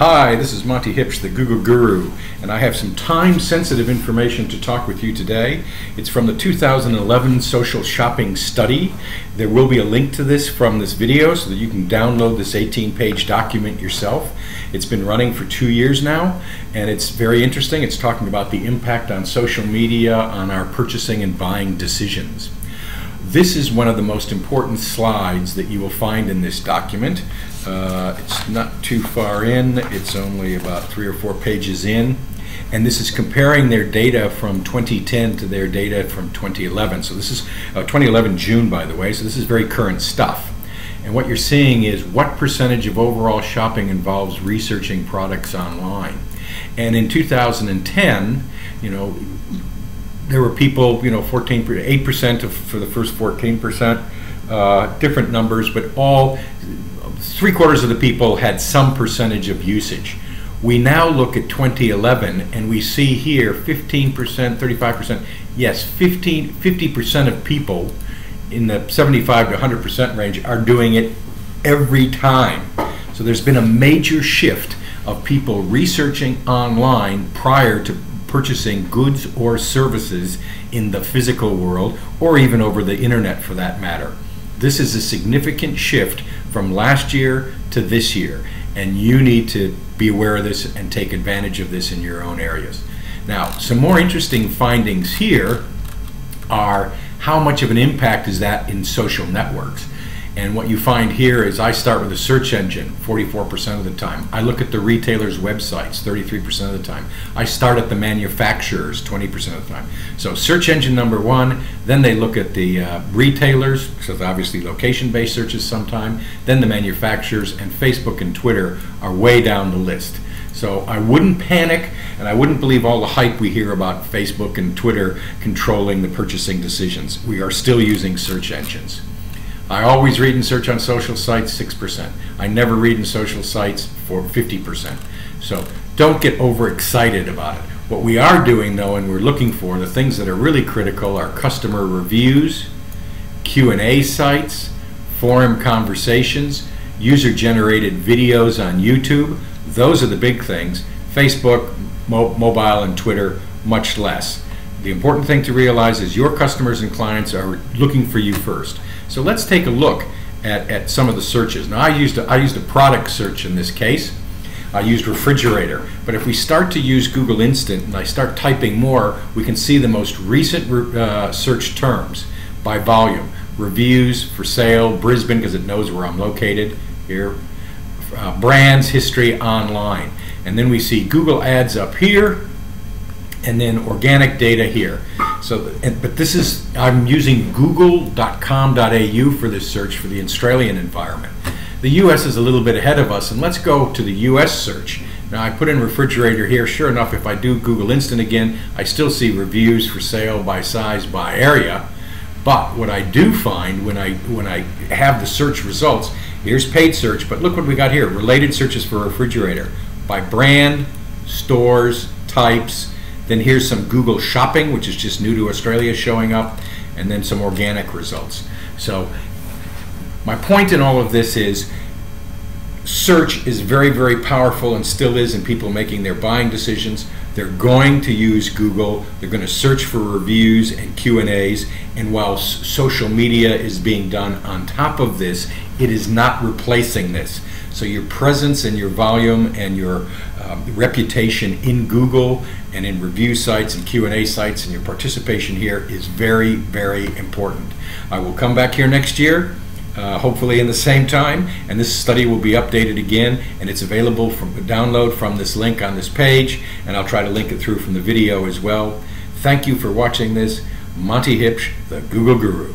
Hi, this is Monte Huebsch, the Google Guru, and I have some time-sensitive information to talk with you today. It's from the 2011 Social Shopping Study. There will be a link to this from this video so that you can download this 18-page document yourself. It's been running for 2 years now, and it's very interesting. It's talking about the impact on social media on our purchasing and buying decisions. This is one of the most important slides that you will find in this document. It's not too far in, it's only about 3 or 4 pages in, and this is comparing their data from 2010 to their data from 2011. So this is 2011 June, by the way, so this is very current stuff. And what you're seeing is what percentage of overall shopping involves researching products online. And in 2010, there were people, 8% for the first 14%, different numbers, but all 3/4 of the people had some percentage of usage. We now look at 2011 and we see here 15%, 35%, yes, 50% of people in the 75 to 100% range are doing it every time. So there's been a major shift of people researching online prior to purchasing goods or services in the physical world, or even over the internet for that matter. This is a significant shift from last year to this year, and you need to be aware of this and take advantage of this in your own areas. Now, some more interesting findings here are how much of an impact is that in social networks. And what you find here is I start with a search engine 44% of the time. I look at the retailers' websites 33% of the time. I start at the manufacturers 20% of the time. So search engine number one, then they look at the retailers, because obviously location-based searches sometime, then the manufacturers, and Facebook and Twitter are way down the list. So I wouldn't panic, and I wouldn't believe all the hype we hear about Facebook and Twitter controlling the purchasing decisions. We are still using search engines. I always read and search on social sites, 6%. I never read in social sites for 50%. So don't get overexcited about it. What we are doing though, and we're looking for, the things that are really critical are customer reviews, Q&A sites, forum conversations, user-generated videos on YouTube. Those are the big things. Facebook, mobile, and Twitter, much less. The important thing to realize is your customers and clients are looking for you first. So let's take a look at some of the searches. Now I used a product search in this case. I used refrigerator, but if we start to use Google Instant and I start typing more, we can see the most recent search terms by volume. Reviews, for sale, Brisbane because it knows where I'm located here, brands, history, online. And then we see Google Ads up here, and then organic data here. So, but this is, I'm using google.com.au for this search for the Australian environment. The US is a little bit ahead of us, and let's go to the US search. Now I put in refrigerator here. Sure enough, if I do Google Instant again, I still see reviews, for sale, by size, by area. But what I do find when I have the search results, here's paid search, but look what we got here, related searches for refrigerator, by brand, stores, types. Then here's some Google Shopping, which is just new to Australia, showing up, and then some organic results. So my point in all of this is search is very, very powerful and still is in people making their buying decisions. They're going to use Google. They're going to search for reviews and Q&As, and while social media is being done on top of this, it is not replacing this. So your presence and your volume and your reputation in Google and in review sites and Q&A sites and your participation here is very, very important. I will come back here next year, hopefully in the same time, and this study will be updated again, and it's available from download from this link on this page, and I'll try to link it through from the video as well. Thank you for watching this. Monte Huebsch, the Google Guru.